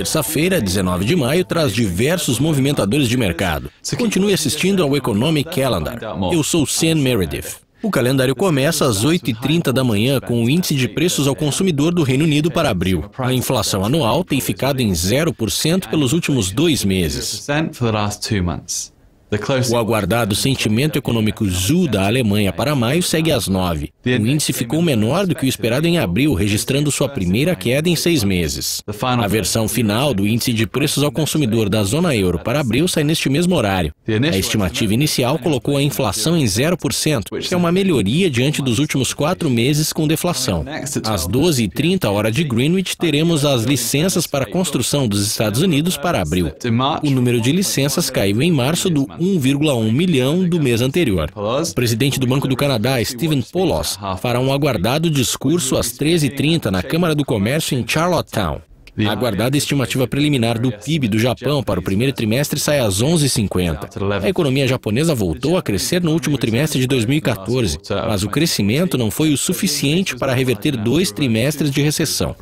terça-feira, 19 de maio, traz diversos movimentadores de mercado. Continue assistindo ao Economic Calendar. Eu sou Sam Meredith. O calendário começa às 8h30 da manhã com o índice de preços ao consumidor do Reino Unido para abril. A inflação anual tem ficado em 0% pelos últimos 2 meses. O aguardado sentimento econômico ZU da Alemanha para maio segue às 9. O índice ficou menor do que o esperado em abril, registrando sua primeira queda em 6 meses. A versão final do índice de preços ao consumidor da zona euro para abril sai neste mesmo horário. A estimativa inicial colocou a inflação em 0%, que é uma melhoria diante dos últimos 4 meses com deflação. Às 12h30, hora de Greenwich, teremos as licenças para a construção dos Estados Unidos para abril. O número de licenças caiu em março do 1,1 milhão do mês anterior. O presidente do Banco do Canadá, Stephen Poloz, fará um aguardado discurso às 13h30 na Câmara do Comércio em Charlottetown. A aguardada estimativa preliminar do PIB do Japão para o primeiro trimestre sai às 11h50. A economia japonesa voltou a crescer no último trimestre de 2014, mas o crescimento não foi o suficiente para reverter 2 trimestres de recessão.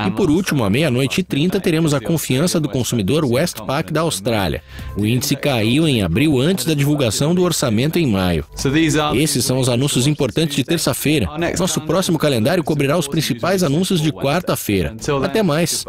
E por último, à 00h30, teremos a confiança do consumidor Westpac da Austrália. O índice caiu em abril antes da divulgação do orçamento em maio. Esses são os anúncios importantes de terça-feira. Nosso próximo calendário cobrirá os principais anúncios de quarta-feira. Até mais!